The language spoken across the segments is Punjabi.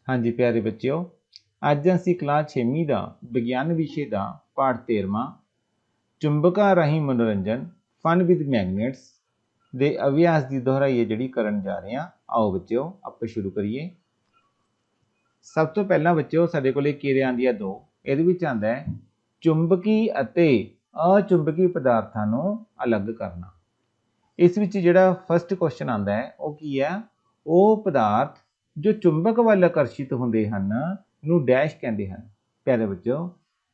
हाँ जी प्यारे बच्चों, अज असी क्लास 6वीं का विज्ञान विषय का पाठ 13वां चुंबकां राही मनोरंजन फन विद मैगनेट्स दे अभ्यास की दोहराई है जिहड़ी करन जा रहे हैं। आओ बच्चों आप शुरू करिए। सब तो पहला बच्चों साडे कोले किरियां आंदियां दो, इहदे विच आंदा है चुंबकी अते अचुंबकी पदार्थां नूं अलग करना। इस विच जिहड़ा फस्ट क्वेश्चन आंदा है वो की है, वो पदार्थ जो चुंबक वाल आकर्षित होंदे हन नूं डैश कहंदे हन। प्यारे बच्चों,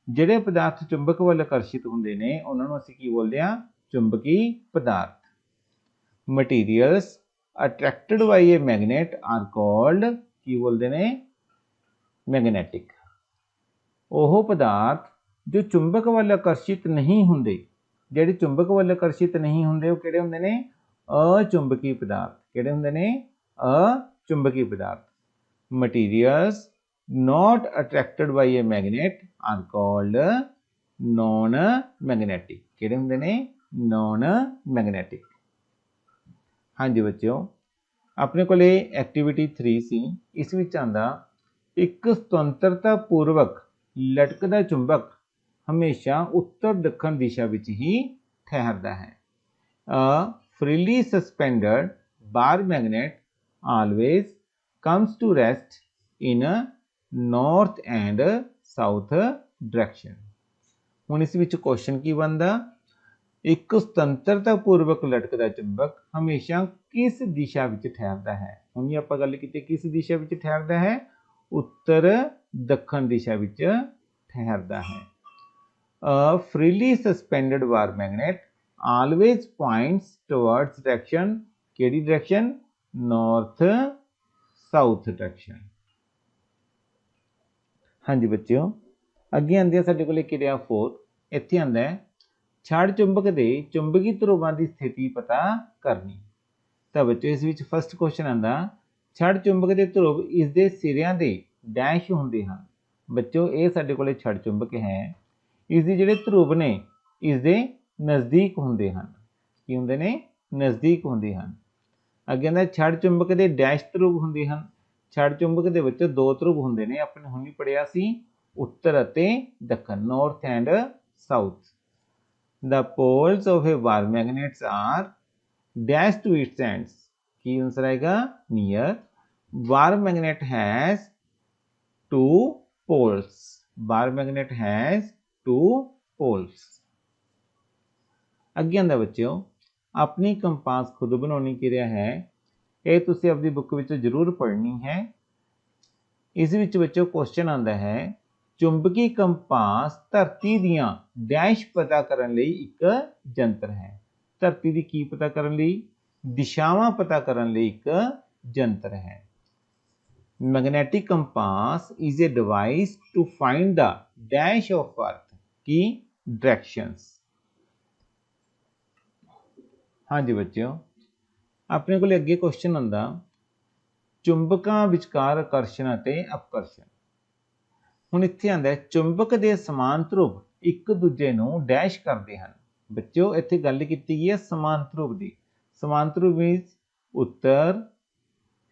जिहड़े पदार्थ चुंबक वाल आकर्षित होंदे ने उन्हां नूं असीं की बोलदे हां, चुंबकी पदार्थ। Materials attracted by a magnet are called की बोलदे ने, मैगनैटिक। ਉਹ पदार्थ जो चुंबक वाल आकर्षित नहीं होंदे, ਜਿਹੜੇ चुंबक वाल आकर्षित नहीं होंदे, ਉਹ ਕਿਹੜੇ ਹੁੰਦੇ ਨੇ? अचुंबकी पदार्थ। ਕਿਹੜੇ ਹੁੰਦੇ ਨੇ? अचुंबकी पदार्थ। Materials not attracted by a magnet are called non magnetic। ਕਿਹੜੇ ਹੁੰਦੇ ਨੇ? non magnetic। ਹਾਂਜੀ ਬੱਚਿਓ, ਆਪਣੇ ਕੋਲੇ ਐਕਟੀਵਿਟੀ 3 ਸੀ। ਇਸ ਵਿੱਚ ਆਂਦਾ ਇੱਕ ਸੁਤੰਤਰਤਾ ਪੂਰਵਕ ਲਟਕਦਾ ਚੁੰਬਕ ਹਮੇਸ਼ਾ ਉੱਤਰ ਦੱਖਣ ਦਿਸ਼ਾ ਵਿੱਚ ਹੀ ਠਹਿਰਦਾ ਹੈ। A freely suspended bar magnet always comes to rest in north and south direction। ਹੁਣ ਇਸ ਵਿੱਚ ਕੁਐਸਚਨ ਕੀ ਬਣਦਾ? ਇੱਕ ਸੁਤੰਤਰਤਾ ਪੂਰਵਕ ਲਟਕਦਾ ਚੁੰਬਕ ਹਮੇਸ਼ਾ ਕਿਸ ਦਿਸ਼ਾ ਵਿੱਚ ਠਹਿਰਦਾ ਹੈ? ਹੁਣ ਆਪਾਂ ਗੱਲ ਕੀਤੀ ਕਿਸ ਦਿਸ਼ਾ ਵਿੱਚ ਠਹਿਰਦਾ ਹੈ? ਉੱਤਰ ਦੱਖਣ ਦਿਸ਼ਾ ਵਿੱਚ ਠਹਿਰਦਾ ਹੈ। A freely suspended bar magnet always points towards direction, ਕਿਹੜੀ direction? north south direction। ਹਾਂਜੀ ਬੱਚਿਓ, ਅੱਗੇ ਆਂਦੀ ਹੈ ਸਾਡੇ ਕੋਲੇ ਕਿਰਿਆ 4। ਇੱਥੇ ਆਂਦਾ ਹੈ ਛੜ ਚੁੰਬਕ ਦੇ ਚੁੰਬਕੀ ਧਰੁਵਾਂ ਦੀ ਸਥਿਤੀ ਪਤਾ ਕਰਨੀ। ਤਾਂ ਬੱਚੋ ਇਸ ਵਿੱਚ ਫਸਟ ਕੁਐਸਚਨ ਆਂਦਾ, ਛੜ ਚੁੰਬਕ ਦੇ ਧਰੁਵ ਇਸ ਦੇ ਸਿਰਿਆਂ ਦੇ ਡੈਸ਼ ਹੁੰਦੇ ਹਨ। ਬੱਚੋ ਇਹ ਸਾਡੇ ਕੋਲੇ ਛੜ ਚੁੰਬਕ ਹੈ, ਇਸ ਦੇ ਜਿਹੜੇ ਧਰੁਵ ਨੇ ਇਸ ਦੇ ਨਜ਼ਦੀਕ ਹੁੰਦੇ ਹਨ। ਕੀ ਹੁੰਦੇ ਨੇ? ਨਜ਼ਦੀਕ ਹੁੰਦੇ ਹਨ। ਅੱਗੇ ਆਂਦਾ ਛੜ ਚੁੰਬਕ ਦੇ ਡੈਸ਼ ਧਰੁਵ ਹੁੰਦੇ ਹਨ। ਛੜ ਚੁੰਬਕ ਦੇ ਵਿੱਚ ਦੋ ਧਰੁਵ ਹੁੰਦੇ ਨੇ, ਆਪਣੇ ਹੁਣ ਵੀ ਪੜਿਆ ਸੀ, ਉੱਤਰ ਅਤੇ ਦੱਖਣ, north and south. The poles of a bar magnets are dash to its ends। Ki answer ਆਏਗਾ? near। Bar magnet has two poles। bar magnet has two poles। ਅੱਗੇ ਆਂਦਾ ਬੱਚਿਓ, ਆਪਣੀ ਕੰਪਾਸ ਖੁਦ ਬਣਾਉਣੀ ਕਿਰਿਆ ਹੈ। ਇਹ ਤੁਸੀਂ ਆਪਣੀ ਬੁੱਕ ਵਿੱਚ ਜ਼ਰੂਰ ਪੜ੍ਹਨੀ ਹੈ। ਇਸ ਵਿੱਚ ਬੱਚਿਓ ਕੁਐਸਚਨ ਆਂਦਾ ਹੈ ਚੁੰਬਕੀ ਕੰਪਾਸ ਧਰਤੀ ਦੀਆਂ ਡੈਸ਼ ਪਤਾ ਕਰਨ ਲਈ ਇੱਕ ਜੰਤਰ ਹੈ। ਧਰਤੀ ਦੀ ਕੀ ਪਤਾ ਕਰਨ ਲਈ? ਦਿਸ਼ਾਵਾਂ ਪਤਾ ਕਰਨ ਲਈ ਇੱਕ ਜੰਤਰ ਹੈ। Magnetic compass is a device to find the dash of earth. ਕੀ? ਡਾਇਰੈਕਸ਼ਨਸ। ਹਾਂਜੀ ਬੱਚਿਓ, ਆਪਣੇ ਕੋਲ ਅੱਗੇ ਕੁਐਸਚਨ ਆਂਦਾ ਚੁੰਬਕਾਂ ਵਿਚਕਾਰ ਆਕਰਸ਼ਣ ਅਤੇ ਅਪਕਰਸ਼ਣ। ਹੁਣ ਇੱਥੇ ਆਂਦਾ ਚੁੰਬਕ ਦੇ ਸਮਾਨ ਧਰੁਵ ਇੱਕ ਦੂਜੇ ਨੂੰ ਡੈਸ਼ ਕਰਦੇ ਹਨ। ਬੱਚਿਓ ਇੱਥੇ ਗੱਲ ਕੀਤੀ ਗਈ ਹੈ ਸਮਾਨ ਧਰੁਵ ਦੀ। ਸਮਾਨ ਧਰੁਵ ਮੀਨਸ ਉੱਤਰ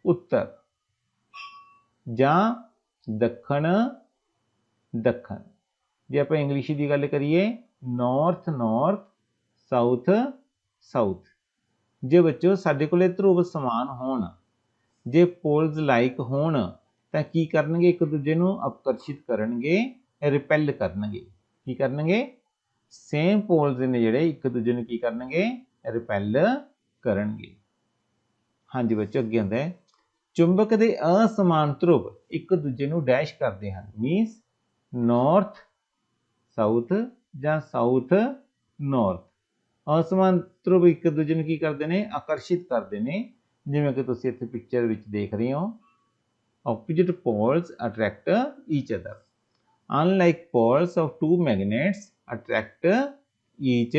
ਉੱਤਰ ਜਾਂ ਦੱਖਣ ਦੱਖਣ। ਜੇ ਆਪਾਂ ਇੰਗਲਿਸ਼ ਦੀ ਗੱਲ ਕਰੀਏ ਨਾਰਥ ਨਾਰਥ, ਸਾਊਥ ਸਾਊਥ। ਜੇ ਬੱਚਿਓ ਸਾਡੇ ਕੋਲੇ ਧਰੁਵ ਸਮਾਨ ਹੋਣ, ਜੇ ਪੋਲਸ ਲਾਈਕ ਹੋਣ ਤਾਂ ਕੀ ਕਰਨਗੇ? ਇੱਕ ਦੂਜੇ ਨੂੰ ਆਕਰਸ਼ਿਤ ਕਰਨਗੇ, ਰਿਪੈਲ ਕਰਨਗੇ। ਕੀ ਕਰਨਗੇ? ਸੇਮ ਪੋਲਸ ਨੇ ਜਿਹੜੇ ਇੱਕ ਦੂਜੇ ਨੂੰ ਕੀ ਕਰਨਗੇ? ਰਿਪੈਲ ਕਰਨਗੇ। ਹਾਂਜੀ ਬੱਚੋ, ਅੱਗੇ ਆਉਂਦਾ ਹੈ ਚੁੰਬਕ ਦੇ ਅਸਮਾਨ ਧਰੁਵ ਇੱਕ ਦੂਜੇ ਨੂੰ ਡੈਸ਼ ਕਰਦੇ ਹਨ। ਮੀਨਸ ਨਾਰਥ ਸਾਊਥ ਜਾਂ ਸਾਊਥ ਨਾਰਥ। ਅਸਮਾਨ ਧਰੁਵ ਇੱਕ ਦੂਜੇ ਨੂੰ ਕੀ ਕਰਦੇ ਨੇ? ਆਕਰਸ਼ਿਤ ਕਰਦੇ ਨੇ। ਜਿਵੇਂ ਕਿ ਤੁਸੀਂ ਇੱਥੇ ਪਿਕਚਰ ਵਿੱਚ ਦੇਖ ਰਹੇ ਹੋ, opposite poles attract each other unlike poles of two magnets attract each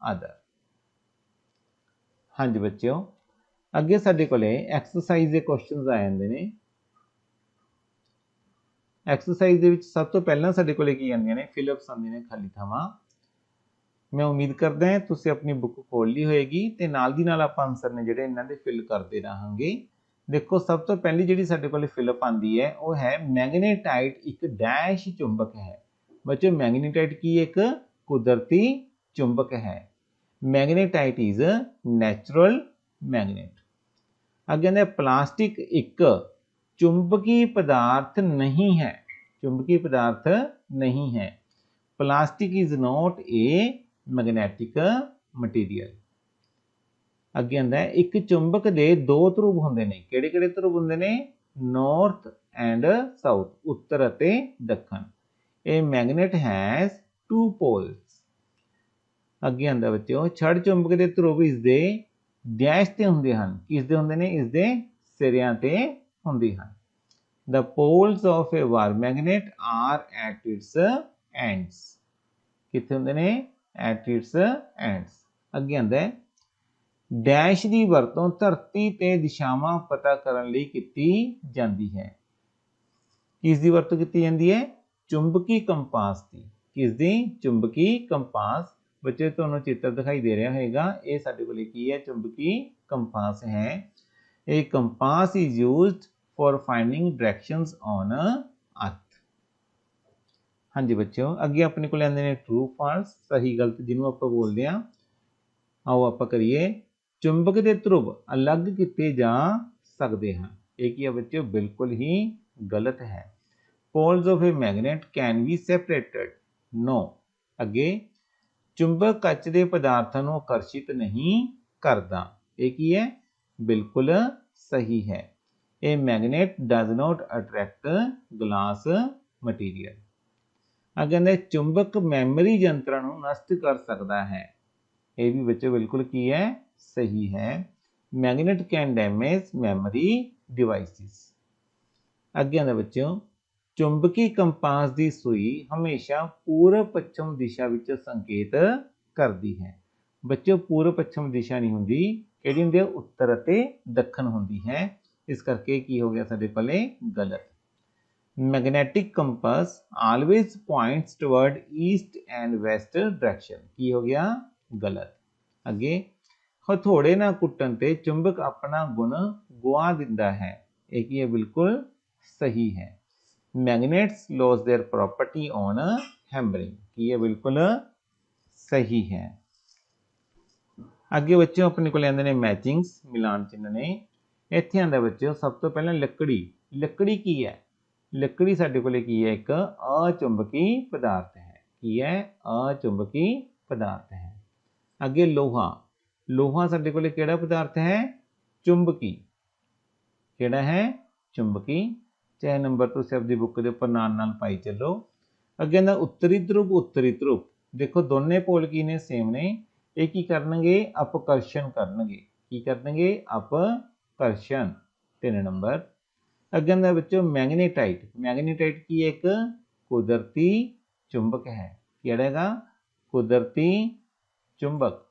other। ਹਾਂਜੀ ਬੱਚਿਓ, ਅੱਗੇ ਸਾਡੇ ਕੋਲੇ ਐਕਸਰਸਾਈਜ਼ ਦੇ ਕੁਐਸਚਨਸ ਆ ਜਾਂਦੇ ਨੇ। ਐਕਸਰਸਾਈਜ਼ ਦੇ ਵਿੱਚ ਸਭ ਤੋਂ ਪਹਿਲਾਂ ਸਾਡੇ ਕੋਲੇ ਕੀ ਆਉਂਦੀਆਂ ਨੇ? ਫਿਲਅਪਸ ਆਉਂਦੀਆਂ ਨੇ, ਖਾਲੀ ਥਾਵਾਂ। ਮੈਂ ਉਮੀਦ ਕਰਦਾ ਹਾਂ ਤੁਸੀਂ ਆਪਣੀ ਬੁੱਕ ਖੋਲ ਲਈ ਹੋਏਗੀ ਤੇ ਨਾਲ ਦੀ ਨਾਲ ਆਪਾਂ ਆਨਸਰ ਨੇ ਜਿਹੜੇ ਇਹਨਾਂ ਦੇ ਫਿਲ ਕਰਦੇ ਰਹਾਂਗੇ। देखो सब तो पहली जिहड़ी साडे कोल फिलिप आंदी है वो है मैग्नेटाइट एक डैश चुंबक है। बच्चों मैग्नेटाइट की एक कुदरती चुंबक है। Magnetite is natural magnet. अगे प्लास्टिक एक चुंबकीय पदार्थ नहीं है। चुंबकीय पदार्थ नहीं है। Plastic is not a magnetic material. अगे आंदा एक चुंबक दे दो ध्रुव होंदे ने। किहड़े-किहड़े ध्रुव होंदे ने? नॉर्थ एंड साउथ, उत्तर अते दक्षिण। A magnet has two poles. अगे आंदा बच्चों छड़ चुंबक दे ध्रुव इसदे डैश ते हुंदे हन। किसदे हुंदे ने? इसदे सिरियां ते हुंदे हन। The poles of a wire magnet are at its ends. कित्थे हुंदे ने? At its ends. अगे आंदा डैश की वरतों धरती ते दिशावां पता करन लई कीती जांदी है। किसदी वरतों कीती जांदी है? चुंबकी कंपास की। किसदी? चुंबकी कंपास। बच्चे तुहानूं चित्र दिखाई दे रहा होगा, ये साडे कोल की है? चुंबकी कंपास है। A compass is used for finding directions on earth. हाँ जी बच्चों, अगे अपने को आंदे ने ट्रू फॉल्स, सही गलत, जिन्हों आप बोलते हैं। आओ आप करिए। चुंबक के ध्रुव अलग किए जा सकते हैं। एक ही है बच्चों, बिल्कुल ही गलत है। Poles of a magnet can be separated. No. अगे चुंबक कच के पदार्थों को आकर्षित नहीं करता। एक ही है, बिल्कुल सही है। A magnet does not attract glass material. अगे चुंबक मैमरी यंत्रों को नष्ट कर सकता है। ये भी बच्चों बिल्कुल की है? सही है। Magnet can damage memory devices. अगे आंदा बच्चों चुंबकी कंपास की सुई हमेशा पूर्व पश्चिम दिशा विच संकेत करती है। बच्चों पूर्व पश्चिम दिशा नहीं होंगी, किहड़ी हुंदी है? उत्तर अते दक्षिण होंदी है। इस करके की हो गया साडे कोले गलत। Magnetic compass always points toward east and west direction. की हो गया? गलत। अगे हथौड़े ना कुट्टन ते चुंबक अपना गुण गुआ दिंदा है। एक ही है, बिल्कुल सही है। Magnets loss their property on hammering. की है? बिल्कुल सही है। अगे बच्चों अपने को आंदे ने मैचिंग्स, मिलान चिन्ह ने। इत्थे आंदा बच्चों सब तो पहला लकड़ी। लकड़ी की है? लकड़ी साडे कोले की है? एक अचुंबकी पदार्थ है। की है? अचुंबकी पदार्थ है। अगे लोहा। लोहा साडे कोले किहड़ा पदार्थ है? चुंबकी। किहड़ा है? चुंबकी। चाहे नंबर तुसीं अपनी बुक के उपर नाल पाई चलो। अगे आंदा उत्तरी ध्रुव, उत्तरी ध्रुव। देखो दोने पोल की ने? सेम ने। ये की करनगे? अपकर्षण करनगे। की करनगे? अपकर्षण। 3 नंबर। अगे आंदा बच्चों मैग्नेटाइट। मैग्नेटाइट की एक कुदरती चुंबक है। किहड़ा हैगा? कुदरती चुंबक।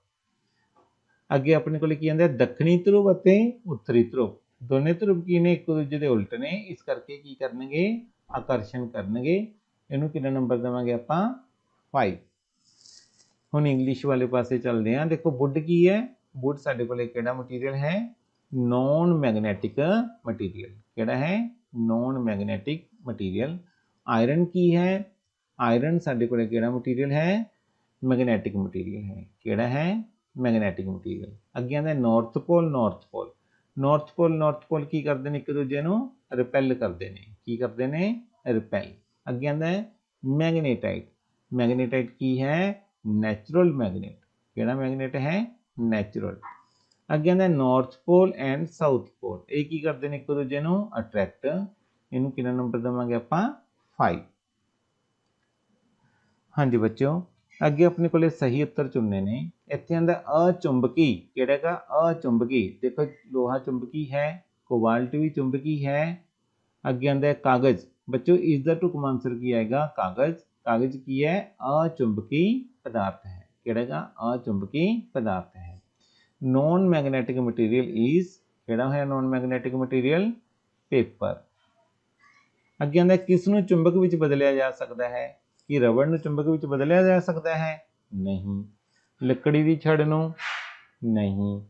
अगे अपने को की आंदा दक्षिणी ध्रुव अते उत्तरी ध्रुव। दोने ध्रुव की ने? एक दूजे के उल्ट ने। इस करके की करनगे? आकर्षण करनगे। इनू कितना नंबर देवांगे आपां? 5। हुण इंग्लिश वाले पासे चलते हैं। देखो वुड की है? वुड साडे कोले किहड़ा मटीरियल है? Non magnetic material. किहड़ा है? Non magnetic material. आयरन की है? आयरन साडे कोले किहड़ा मटीरियल है? मैग्नेटिक मटीरियल है। किहड़ा है? Magnetic material. अगे आंदा north pole, north pole. North pole, north pole की करते हैं? एक दूजे नूं रिपैल करते हैं। की करते हैं? रिपैल। अगे आंदा मैग्नेटाइट। मैग्नेटाइट की है? Natural magnet. किहड़ा मैग्नेट है? नैचुरल। अगे आंदा north pole and south pole. ये की करते हैं? एक दूजे नूं अट्रैक्ट। इनू कितना नंबर देवांगे आपां? 5। हाँ जी बच्चों, अगे अपने को सही उत्तर चुनने ने। इत्थे आंदा अचुंबकी। किहड़ा हैगा? अचुंबकी। देखो लोहा चुंबकी है, कोबाल्ट भी चुंबकी है। अगे आंदा कागज। बच्चों इसका ढुकम आंसर की आएगा? कागज। कागज की है? अचुंबकी पदार्थ है। किहड़ा हैगा? अचुंबकी पदार्थ है। नॉन मैग्नेटिक मटीरियल इज किहड़ा है? Non magnetic material paper. अगे आंदा किसनूं चुंबक विच बदलिया जा सकता है? कि रबड़ नूं चुंबक विच बदलिया जा सकता है? नहीं। लकड़ी दी छड़ नूं? नहीं।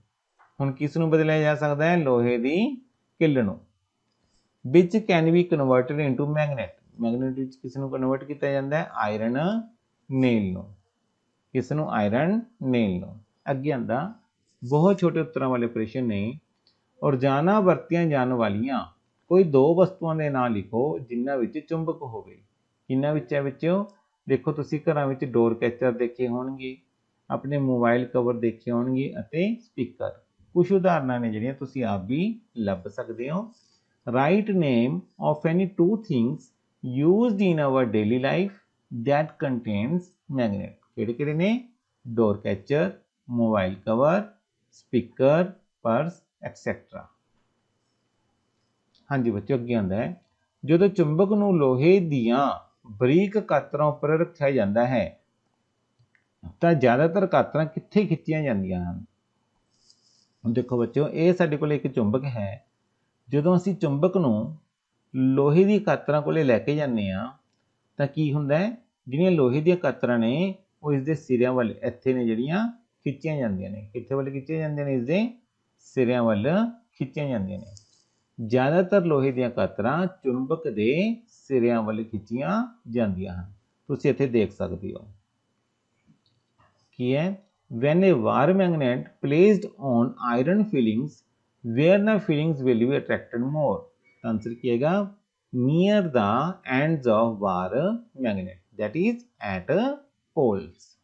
हुण किस नूं बदलिया जा सकता है? लोहे दी ਕਿੱਲ ਨੂੰ। ਵਿਚ can be converted into magnet, magnet ਵਿੱਚ ਕਿਸ ਨੂੰ ਕਨਵਰਟ ਕੀਤਾ ਜਾਂਦਾ ਹੈ? ਆਇਰਨ ਨੇਲ ਨੂੰ। ਕਿਸ ਨੂੰ? ਆਇਰਨ ਨੇਲ ਨੂੰ। ਅੱਗੇ ਆਂਦਾ ਬਹੁਤ ਛੋਟੇ ਉੱਤਰਾਂ ਵਾਲੇ ਪ੍ਰਸ਼ਨ ਨੇ। ਰੋਜ਼ਾਨਾ ਵਰਤੀਆਂ ਜਾਣ ਵਾਲੀਆਂ ਕੋਈ ਦੋ ਵਸਤੂਆਂ ਦੇ ਨਾਂ ਲਿਖੋ ਜਿਨ੍ਹਾਂ ਵਿੱਚ ਚੁੰਬਕ ਹੋਵੇ। ਕਿਹਨਾਂ ਵਿੱਚ ਹੈ ਬੱਚਿਓ? ਦੇਖੋ ਤੁਸੀਂ ਘਰਾਂ ਵਿੱਚ ਡੋਰ ਕੈਚਰ ਦੇਖੇ ਹੋਣਗੇ, ਆਪਣੇ ਮੋਬਾਈਲ ਕਵਰ ਦੇਖੇ ਹੋਣਗੇ ਅਤੇ ਸਪੀਕਰ। ਕੁਝ ਉਦਾਹਰਨਾਂ ਨੇ ਜਿਹੜੀਆਂ ਤੁਸੀਂ ਆਪ ਵੀ ਲੱਭ ਸਕਦੇ ਹੋ। Write name of any two things used in our daily life that contains magnet। ਕਿਹੜੇ ਕਿਹੜੇ ਨੇ? Door catcher, mobile cover, speaker, purse etcetera. ਹਾਂਜੀ ਬੱਚਿਓ, ਅੱਗੇ ਆਉਂਦਾ ਹੈ ਜਦੋਂ ਚੁੰਬਕ ਨੂੰ ਲੋਹੇ ਦੀਆਂ ਬਰੀਕ ਕਾਤਰਾਂ ਉੱਪਰ ਰੱਖਿਆ ਜਾਂਦਾ ਹੈ ਤਾਂ ਜ਼ਿਆਦਾਤਰ ਕਾਤਰਾਂ ਕਿੱਥੇ ਖਿੱਚੀਆਂ ਜਾਂਦੀਆਂ ਹਨ? ਹੁਣ ਦੇਖੋ ਬੱਚਿਓ, ਇਹ ਸਾਡੇ ਕੋਲ ਇੱਕ ਚੁੰਬਕ ਹੈ। ਜਦੋਂ ਅਸੀਂ ਚੁੰਬਕ ਨੂੰ ਲੋਹੇ ਦੀ ਕਾਤਰਾਂ ਕੋਲੇ ਲੈ ਕੇ ਜਾਂਦੇ ਹਾਂ ਤਾਂ ਕੀ ਹੁੰਦਾ ਹੈ? ਜਿਹੜੀਆਂ ਲੋਹੇ ਦੀਆਂ ਕਾਤਰਾਂ ਨੇ ਉਹ ਇਸ ਦੇ ਸਿਰਿਆਂ ਵੱਲ ਇੱਥੇ ਨੇ ਜਿਹੜੀਆਂ ਖਿੱਚੀਆਂ ਜਾਂਦੀਆਂ ਨੇ। ਕਿੱਥੇ ਵੱਲ ਖਿੱਚੀਆਂ ਜਾਂਦੀਆਂ ਨੇ? ਇਸ ਦੇ ਸਿਰਿਆਂ ਵੱਲ ਖਿੱਚੀਆਂ ਜਾਂਦੀਆਂ ਨੇ। ਜ਼ਿਆਦਾਤਰ ਲੋਹੇ ਦੀਆਂ ਕਾਤਰਾਂ ਚੁੰਬਕ ਦੇ ਸਿਰਿਆਂ ਵੱਲ ਖਿੱਚੀਆਂ ਜਾਂਦੀਆਂ ਹਨ। ਤੁਸੀਂ ਇੱਥੇ ਦੇਖ ਸਕਦੇ ਹੋ ਕੀ ਹੈ? when a wire magnet placed on iron fillings where the fillings will be attracted more। ਤਾਂ ਆਨਸਰ ਕੀ ਹੈਗਾ? near the ends of wire magnet that is at poles।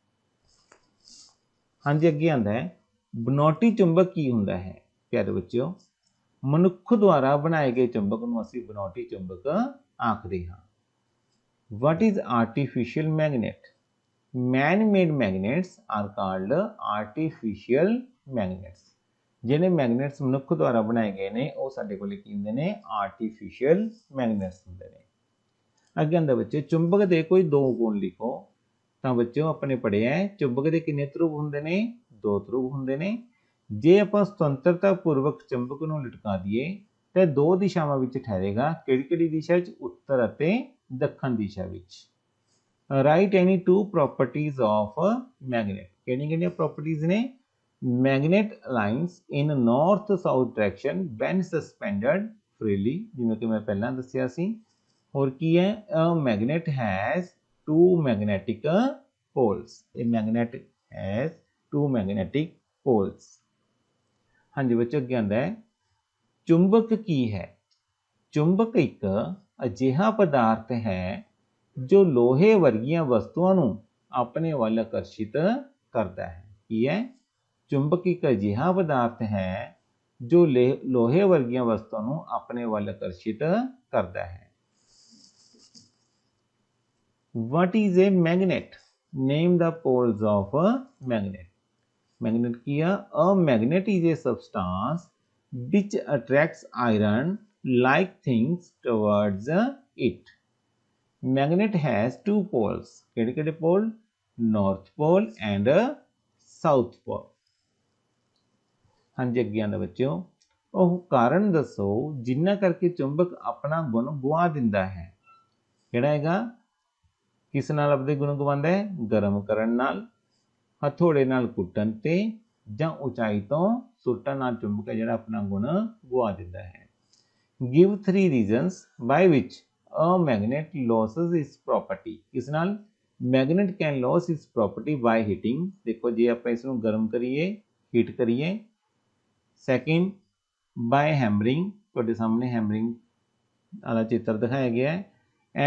ਹਾਂਜੀ ਅੱਗੇ ਆਂਦਾ ਹੈ ਬਨਾਵਟੀ ਚੁੰਬਕ ਕੀ ਹੁੰਦਾ ਹੈ? ਪਿਆਰੇ ਬੱਚਿਓ, ਮਨੁੱਖ ਦੁਆਰਾ ਬਣਾਏ ਗਏ ਚੁੰਬਕ ਨੂੰ ਅਸੀਂ ਬਨਾਵਟੀ ਚੁੰਬਕ ਆਖਦੇ ਹਾਂ। what is artificial magnet? man-made magnets are called artificial magnets। ਜਿਹੜੇ ਮੈਗਨੇਟਸ ਮਨੁੱਖ ਦੁਆਰਾ ਬਣਾਏ ਗਏ ਨੇ ਉਹ ਸਾਡੇ ਕੋਲ ਕੀ ਹੁੰਦੇ ਨੇ? ਆਰਟੀਫੀਸ਼ੀਅਲ ਮੈਗਨੇਟਸ ਹੁੰਦੇ ਨੇ। ਅੱਗੇ ਆਂਦਾ ਬੱਚੇ ਚੁੰਬਕ ਦੇ ਕੋਈ ਦੋ ਗੁਣ ਲਿਖੋ। ਤਾਂ ਬੱਚਿਓ ਆਪਣੇ ਪੜ੍ਹਿਆ ਹੈ ਚੁੰਬਕ ਦੇ ਕਿੰਨੇ ਧਰੁਵ ਹੁੰਦੇ ਨੇ? ਦੋ ਧਰੁਵ ਹੁੰਦੇ ਨੇ। ਜੇ ਆਪਾਂ ਸੁਤੰਤਰਤਾ ਪੂਰਵਕ ਚੁੰਬਕ ਨੂੰ ਲਟਕਾ ਦਈਏ ਤਾਂ ਦੋ ਦਿਸ਼ਾਵਾਂ ਵਿੱਚ ਠਹਿਰੇਗਾ। ਕਿਹੜੀ ਕਿਹੜੀ ਦਿਸ਼ਾ ਵਿੱਚ? ਉੱਤਰ ਅਤੇ ਦੱਖਣ ਦਿਸ਼ਾ ਵਿੱਚ। Write any two properties of magnet. ਕਿਹੜੀਆਂ ਕਿਹੜੀਆਂ ਪ੍ਰੋਪਰਟੀਜ਼ ਨੇ? Magnet aligns in north south direction when suspended freely, ਜਿਵੇਂ ਕਿ ਮੈਂ ਪਹਿਲਾਂ ਦੱਸਿਆ ਸੀ। ਹੋਰ ਕੀ ਹੈ? A magnet has two magnetic poles. ਇਹ magnet has two magnetic poles. ਹਾਂਜੀ ਬੱਚੋ, ਅੱਗੇ ਆਉਂਦਾ ਹੈ ਚੁੰਬਕ ਕੀ ਹੈ? ਚੁੰਬਕ ਇੱਕ ਅਜਿਹਾ ਪਦਾਰਥ ਹੈ ਜੋ ਲੋਹੇ ਵਰਗੀਆਂ ਵਸਤੂਆਂ ਨੂੰ ਆਪਣੇ ਵੱਲ ਆਕਰਸ਼ਿਤ ਕਰਦਾ ਹੈ। ਕੀ ਹੈ? ਚੁੰਬਕ ਇੱਕ ਅਜਿਹਾ ਪਦਾਰਥ ਹੈ ਜੋ ਲੋਹੇ ਵਰਗੀਆਂ ਵਸਤੂਆਂ ਨੂੰ ਆਪਣੇ ਵੱਲ ਆਕਰਸ਼ਿਤ ਕਰਦਾ ਹੈ। What is a magnet? Name the poles of a magnet। magnet ਕੀ ਆ? A magnet is a substance which attracts iron like things towards it। magnet has two poles। ਕਿਹੜੇ ਕਿਹੜੇ ਪੋਲ? north pole and south pole। ਹਾਂਜੀ ਅੱਗੇ ਆਉਂਦਾ ਬੱਚਿਓ ਉਹ ਕਾਰਨ ਦੱਸੋ ਜਿਨ੍ਹਾਂ ਕਰਕੇ ਚੁੰਬਕ ਆਪਣਾ ਗੁਣ ਗੁਆ ਦਿੰਦਾ ਹੈ। ਕਿਹੜਾ ਹੈਗਾ? ਕਿਸ ਨਾਲ ਆਪਣੇ ਗੁਣ ਗਵਾਉਂਦਾ ਹੈ? ਗਰਮ ਕਰਨ ਨਾਲ, ਹਥੌੜੇ ਨਾਲ ਕੁੱਟਣ ਤੇ ਜਾਂ ਉਚਾਈ ਤੋਂ ਸੁੱਟਣ ਨਾਲ ਚੁੰਬਕ ਜਿਹੜਾ ਆਪਣਾ ਗੁਣ ਗੁਆ ਦਿੰਦਾ ਹੈ। Give 3 reasons by which a magnet loses its property। ਕਿਸ ਨਾਲ? magnet can lose its property by heating। ਦੇਖੋ ਜੇ ਆਪਾਂ ਇਸ ਨੂੰ ਗਰਮ ਕਰੀਏ, ਹੀਟ ਕਰੀਏ। Second, by hammering। ਤੁਹਾਡੇ ਸਾਹਮਣੇ ਹੈਮਰਿੰਗ ਵਾਲਾ ਚਿੱਤਰ ਦਿਖਾਇਆ ਗਿਆ ਹੈ।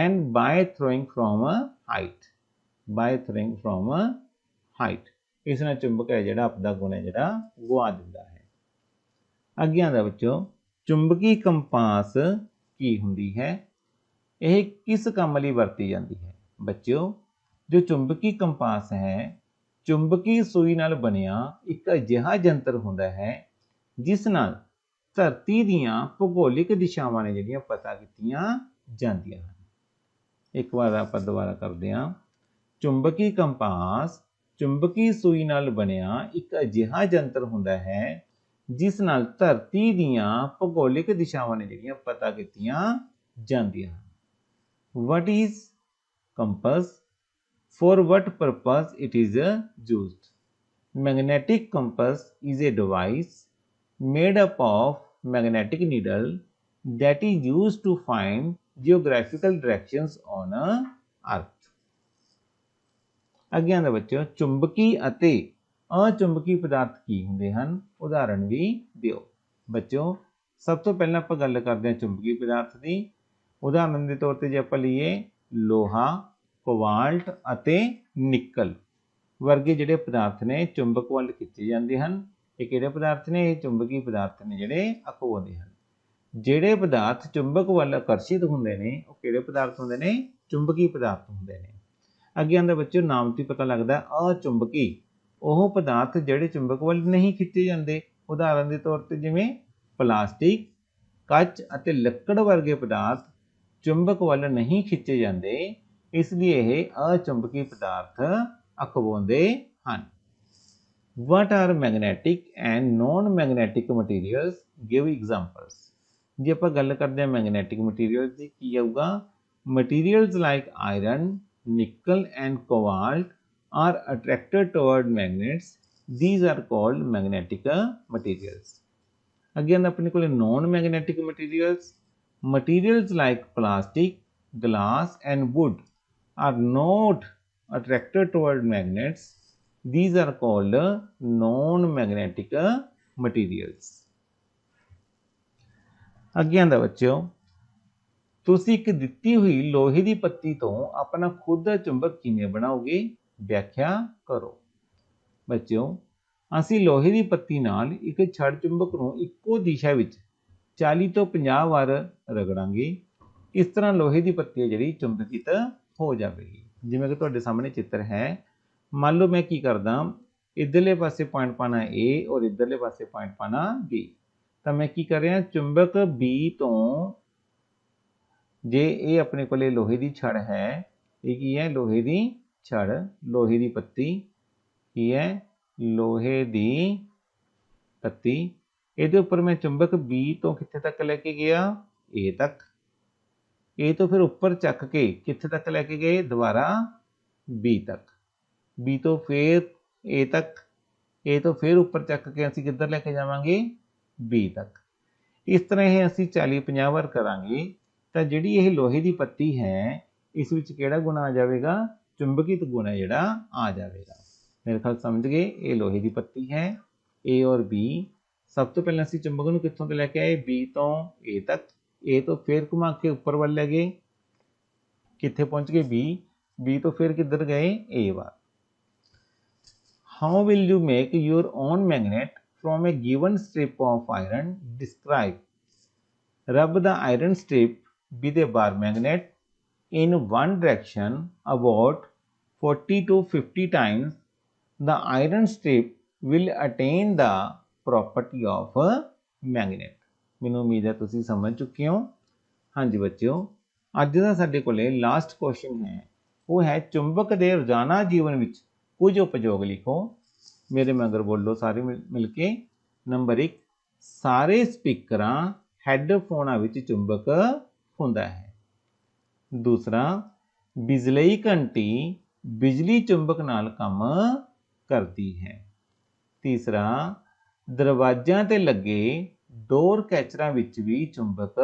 and by throwing from a height। by throwing from a height। ਇਸ ਨਾਲ ਚੁੰਬਕ ਹੈ ਜਿਹੜਾ ਆਪਦਾ ਗੁਣ ਹੈ ਜਿਹੜਾ ਗੁਆ ਦਿੰਦਾ ਹੈ। ਅੱਗੇ ਆਉਂਦਾ ਬੱਚੋ ਚੁੰਬਕੀ ਕੰਪਾਸ ਕੀ ਹੁੰਦੀ ਹੈ? ਇਹ ਕਿਸ ਕੰਮ ਲਈ ਵਰਤੀ ਜਾਂਦੀ ਹੈ? ਬੱਚਿਓ ਜੋ ਚੁੰਬਕੀ ਕੰਪਾਸ ਹੈ ਚੁੰਬਕੀ ਸੂਈ ਨਾਲ ਬਣਿਆ ਇੱਕ ਅਜਿਹਾ ਯੰਤਰ ਹੁੰਦਾ ਹੈ ਜਿਸ ਨਾਲ ਧਰਤੀ ਦੀਆਂ ਭੂਗੋਲਿਕ ਦਿਸ਼ਾਵਾਂ ਨੇ ਜਿਹੜੀਆਂ ਪਤਾ ਕੀਤੀਆਂ ਜਾਂਦੀਆਂ ਹਨ। ਇੱਕ ਵਾਰ ਆਪਾਂ ਦੁਬਾਰਾ ਕਰਦੇ ਹਾਂ। ਚੁੰਬਕੀ ਕੰਪਾਸ ਚੁੰਬਕੀ ਸੂਈ ਨਾਲ ਬਣਿਆ ਇੱਕ ਅਜਿਹਾ ਯੰਤਰ ਹੁੰਦਾ ਹੈ ਜਿਸ ਨਾਲ ਧਰਤੀ ਦੀਆਂ ਭੂਗੋਲਿਕ ਦਿਸ਼ਾਵਾਂ ਨੇ ਜਿਹੜੀਆਂ ਪਤਾ ਕੀਤੀਆਂ ਜਾਂਦੀਆਂ ਹਨ। What is compass? For what purpose it is used? Magnetic compass is a device made up of magnetic needle that is used to find geographical directions on earth। ਅੱਗੇ ਆਂਦਾ ਬੱਚਿਓ ਚੁੰਬਕੀ ਅਤੇ ਅਚੁੰਬਕੀ ਪਦਾਰਥ ਕੀ ਹੁੰਦੇ ਹਨ, ਉਦਾਹਰਣ ਵੀ ਦਿਓ। ਬੱਚਿਓ ਸਭ ਤੋਂ ਪਹਿਲਾਂ ਆਪਾਂ ਗੱਲ ਕਰਦੇ ਹਾਂ ਚੁੰਬਕੀ ਪਦਾਰਥ ਦੀ। ਉਦਾਹਰਣ ਦੇ ਤੌਰ ਤੇ ਜੇ ਆਪਾਂ ਲਈਏ ਲੋਹਾ, ਕੋਬਾਲਟ ਅਤੇ ਨਿਕਲ ਵਰਗੇ ਜਿਹੜੇ ਪਦਾਰਥ ਨੇ ਚੁੰਬਕ ਵੱਲ ਖਿੱਚੇ ਜਾਂਦੇ ਹਨ। ਇਹ ਕਿਹੜੇ ਪਦਾਰਥ ਨੇ? ਇਹ ਚੁੰਬਕੀ ਪਦਾਰਥ ਨੇ ਜਿਹੜੇ ਅਖਵਾਉਂਦੇ ਹਨ। ਜਿਹੜੇ ਪਦਾਰਥ ਚੁੰਬਕ ਵੱਲ ਆਕਰਸ਼ਿਤ ਹੁੰਦੇ ਨੇ ਉਹ ਕਿਹੜੇ ਪਦਾਰਥ ਹੁੰਦੇ ਨੇ? ਚੁੰਬਕੀ ਪਦਾਰਥ ਹੁੰਦੇ ਨੇ। ਅੱਗੇ ਆਂਦਾ ਬੱਚਿਓ ਨਾਮ ਤੋਂ ਪਤਾ ਲੱਗਦਾ ਅਚੁੰਬਕੀ ਉਹ ਪਦਾਰਥ ਜਿਹੜੇ ਚੁੰਬਕ ਵੱਲ ਨਹੀਂ ਖਿੱਚੇ ਜਾਂਦੇ। ਉਦਾਹਰਣ ਦੇ ਤੌਰ ਤੇ ਜਿਵੇਂ ਪਲਾਸਟਿਕ, ਕੱਚ ਅਤੇ ਲੱਕੜ ਵਰਗੇ ਪਦਾਰਥ ਚੁੰਬਕ ਵੱਲ ਨਹੀਂ ਖਿੱਚੇ ਜਾਂਦੇ, ਇਸ ਲਈ ਇਹ ਅਚੁੰਬਕੀ ਪਦਾਰਥ ਅਖਵਾਉਂਦੇ ਹਨ। What are magnetic and non-magnetic materials? Give examples। ਜੇ ਆਪਾਂ ਗੱਲ ਕਰਦੇ ਹਾਂ ਮੈਗਨੈਟਿਕ ਮਟੀਰੀਅਲ ਦੀ ਕੀ ਆਊਗਾ? ਮਟੀਰੀਅਲਸ ਲਾਈਕ ਆਇਰਨ, ਨਿਕਲ and cobalt are attracted toward magnets, these are called magnetic materials। ਅੱਗੇ ਆਂਦਾ ਆਪਣੇ ਕੋਲ non magnetic materials like plastic, glass and wood are not attracted toward magnets, these are called non-magnetic materials। ਅੱਗੇ ਆਂਦਾ ਬੱਚਿਓ ਤੁਸੀਂ ਇੱਕ ਦਿੱਤੀ ਹੋਈ ਲੋਹੇ ਦੀ ਪੱਤੀ ਤੋਂ ਆਪਣਾ ਖੁਦ ਦਾ ਚੁੰਬਕ ਕਿਵੇਂ ਬਣਾਓਗੇ? ਵਿਆਖਿਆ ਕਰੋ। ਬੱਚਿਓ ਅਸੀਂ ਲੋਹੇ ਦੀ ਪੱਤੀ ਨਾਲ ਇੱਕ ਛੜ ਚੁੰਬਕ ਨੂੰ ਇੱਕੋ ਦਿਸ਼ਾ ਵਿੱਚ 40 ਤੋਂ 50 ਵਾਰ ਰਗੜਾਂਗੇ। ਇਸ ਤਰ੍ਹਾਂ ਲੋਹੇ ਦੀ ਪੱਤੀ ਹੈ ਜਿਹੜੀ ਚੁੰਬਕਿਤ ਹੋ ਜਾਵੇਗੀ। ਜਿਵੇਂ ਕਿ ਤੁਹਾਡੇ ਸਾਹਮਣੇ ਚਿੱਤਰ ਹੈ। ਮੰਨ ਲਓ ਮੈਂ ਕੀ ਕਰਦਾ, ਇੱਧਰਲੇ ਪਾਸੇ ਪੁਆਇੰਟ ਪਾਣਾ A ਔਰ ਇੱਧਰਲੇ ਪਾਸੇ ਪੁਆਇੰਟ ਪਾਣਾ B। ਤਾਂ ਮੈਂ ਕੀ ਕਰ ਰਿਹਾ, ਚੁੰਬਕ B ਤੋਂ ਜੇ ਇਹ ਆਪਣੇ ਕੋਲੇ ਲੋਹੇ ਦੀ ਛੜ ਹੈ, ਇਹ ਕੀ ਹੈ? ਲੋਹੇ ਦੀ ਛੜ, ਲੋਹੇ ਦੀ ਪੱਤੀ ਕੀ ਹੈ? ਲੋਹੇ ਦੀ ਪੱਤੀ। ਇਹਦੇ ਉੱਪਰ ਮੈਂ ਚੁੰਬਕ B ਤੋਂ ਕਿੱਥੇ ਤੱਕ ਲੈ ਕੇ ਗਿਆ? A ਤੱਕ। A ਤੋਂ ਫਿਰ ਉੱਪਰ ਚੱਕ ਕੇ ਕਿੱਥੇ ਤੱਕ ਲੈ ਕੇ ਗਏ? ਦੁਬਾਰਾ B ਤੱਕ। B ਤੋਂ ਫਿਰ A ਤੱਕ। A ਤੋਂ ਫਿਰ ਉੱਪਰ ਚੱਕ ਕੇ ਅਸੀਂ ਕਿੱਧਰ ਲੈ ਕੇ ਜਾਵਾਂਗੇ? B ਤੱਕ। ਇਸ ਤਰ੍ਹਾਂ ਇਹ ਅਸੀਂ 40-50 ਵਾਰ ਕਰਾਂਗੇ ਤਾਂ ਜਿਹੜੀ ਇਹ ਲੋਹੇ ਦੀ ਪੱਤੀ ਹੈ ਇਸ ਵਿੱਚ ਕਿਹੜਾ ਗੁਣ ਆ ਜਾਵੇਗਾ? ਚੁੰਬਕਿਤ ਗੁਣ ਹੈ ਜਿਹੜਾ ਆ ਜਾਵੇਗਾ। ਮੇਰੇ ਖਿਆਲ ਸਮਝ ਗਏ। ਇਹ ਲੋਹੇ ਦੀ ਪੱਤੀ ਹੈ A ਔਰ B। ਸਭ ਤੋਂ ਪਹਿਲਾਂ ਅਸੀਂ ਚੁੰਬਕ ਨੂੰ ਕਿੱਥੋਂ ਤੋਂ ਲੈ ਕੇ ਆਏ? B ਤੋਂ A ਤੱਕ। A ਤੋਂ ਫਿਰ ਘੁਮਾ ਕੇ ਉੱਪਰ ਵੱਲ ਲੈ ਗਏ, ਕਿੱਥੇ ਪਹੁੰਚ ਗਏ? B। B ਤੋਂ ਫਿਰ ਕਿੱਧਰ ਗਏ? A ਵੱਲ। How will you make your own magnet from a given strip of iron? Describe। Rub the iron strip with a bar magnet in one direction about 40 to 50 times. The iron strip will attain the property of magnet। ਮੈਨੂੰ ਉਮੀਦ ਹੈ ਤੁਸੀਂ ਸਮਝ ਚੁੱਕੇ ਹੋ। ਹਾਂਜੀ ਬੱਚਿਓ, ਅੱਜ ਦਾ ਸਾਡੇ ਕੋਲੇ ਲਾਸਟ ਕੁਐਸਚਨ ਹੈ, ਉਹ ਹੈ ਚੁੰਬਕ ਦੇ ਰੋਜ਼ਾਨਾ ਜੀਵਨ ਵਿੱਚ ਕੁਝ ਉਪਯੋਗ ਲਿਖੋ। ਮੇਰੇ ਮਗਰ ਬੋਲੋ ਸਾਰੇ ਮਿਲ ਕੇ। ਨੰਬਰ 1, ਸਾਰੇ ਸਪੀਕਰਾਂ ਹੈੱਡਫੋਨਾਂ ਵਿੱਚ ਚੁੰਬਕ ਹੁੰਦਾ ਹੈ। ਦੂਸਰਾ, ਬਿਜਲਈ ਘੰਟੀ ਬਿਜਲੀ ਚੁੰਬਕ ਨਾਲ ਕੰਮ ਕਰਦੀ ਹੈ। ਤੀਸਰਾ, ਦਰਵਾਜ਼ਿਆਂ ਤੇ ਲੱਗੇ ਡੋਰ ਕੈਚਰਾਂ ਵਿੱਚ ਵੀ ਚੁੰਬਕ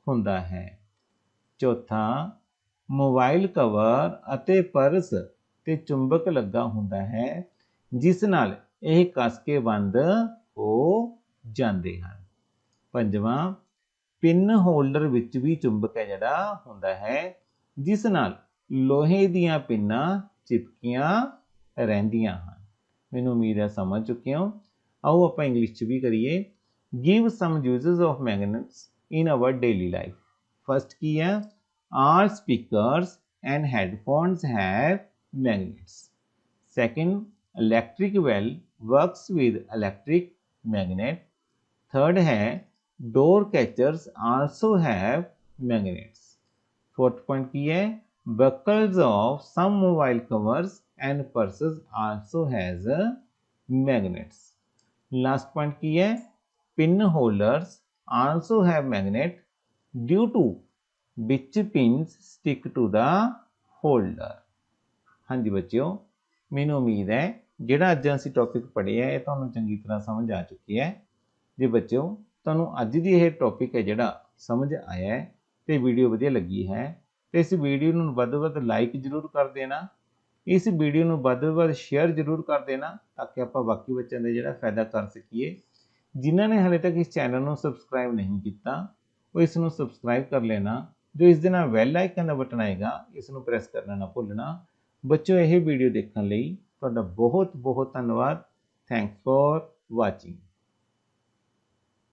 ਹੁੰਦਾ ਹੈ। ਚੌਥਾ, ਮੋਬਾਈਲ ਕਵਰ ਅਤੇ ਪਰਸ ਤੇ ਚੁੰਬਕ ਲੱਗਾ ਹੁੰਦਾ ਹੈ ਜਿਸ ਨਾਲ ਇਹ ਕੱਸ ਕੇ ਬੰਦ ਹੋ ਜਾਂਦੇ ਹਨ। ਪੰਜਵਾਂ, ਪਿੰਨ ਹੋਲਡਰ ਵਿੱਚ ਵੀ ਚੁੰਬਕ ਹੈ ਜਿਹੜਾ ਹੁੰਦਾ ਹੈ ਜਿਸ ਨਾਲ ਲੋਹੇ ਦੀਆਂ ਪਿੰਨਾਂ ਚਿਪਕੀਆਂ ਰਹਿੰਦੀਆਂ ਹਨ। ਮੈਨੂੰ ਉਮੀਦ ਹੈ ਸਮਝ ਚੁੱਕੇ ਹੋ। ਆਓ ਆਪਾਂ ਇੰਗਲਿਸ਼ 'ਚ ਵੀ ਕਰੀਏ। Give some uses of magnets in our daily life. First ਕੀ ਹੈ? All speakers and headphones have magnets. Second, electric well works with electric magnet। Third है door catchers also have magnets। Fourth point की है? buckles of some mobile covers and purses also has magnets। Last point की है? pin holders also have magnet due to which pins stick to the holder। हाँ जी बच्चों, ਮੈਨੂੰ ਉਮੀਦ ਹੈ ਜਿਹੜਾ ਅੱਜ ਅਸੀਂ ਟੌਪਿਕ ਪੜ੍ਹਿਆ ਹੈ ਇਹ ਤੁਹਾਨੂੰ ਚੰਗੀ ਤਰ੍ਹਾਂ ਸਮਝ ਆ ਚੁੱਕੀ ਹੈ। ਜੇ ਬੱਚਿਓ ਤੁਹਾਨੂੰ ਅੱਜ ਦੀ ਇਹ ਟੌਪਿਕ ਹੈ ਜਿਹੜਾ ਸਮਝ ਆਇਆ ਹੈ ਤੇ ਵੀਡੀਓ ਵਧੀਆ ਲੱਗੀ ਹੈ ਤੇ ਇਸ ਵੀਡੀਓ ਨੂੰ ਵੱਧ ਤੋਂ ਵੱਧ ਲਾਈਕ ਜ਼ਰੂਰ ਕਰ ਦੇਣਾ। ਇਸ ਵੀਡੀਓ ਨੂੰ ਵੱਧ ਤੋਂ ਵੱਧ ਸ਼ੇਅਰ ਜ਼ਰੂਰ ਕਰ ਦੇਣਾ ਤਾਂ ਕਿ ਆਪਾਂ ਬਾਕੀ ਬੱਚਿਆਂ ਦਾ ਜਿਹੜਾ ਫਾਇਦਾ ਕਰ ਸਕੀਏ। ਜਿਨ੍ਹਾਂ ਨੇ ਹਾਲੇ ਤੱਕ ਇਸ ਚੈਨਲ ਨੂੰ ਸਬਸਕ੍ਰਾਈਬ ਨਹੀਂ ਕੀਤਾ ਉਹ ਇਸ ਨੂੰ ਸਬਸਕ੍ਰਾਈਬ ਕਰ ਲੈਣਾ। ਜੋ ਇਸ ਦੇ ਨਾਲ ਬੈਲ ਆਈਕਨ ਦਾ ਬਟਨ ਆਏਗਾ ਇਸ ਨੂੰ ਪ੍ਰੈਸ ਕਰਨਾ ਨਾ ਭੁੱਲਣਾ। ਬੱਚਿਓ, ਇਹ ਵੀਡੀਓ ਦੇਖਣ ਲਈ ਤੁਹਾਡਾ ਬਹੁਤ ਬਹੁਤ ਧੰਨਵਾਦ। Thanks for watching.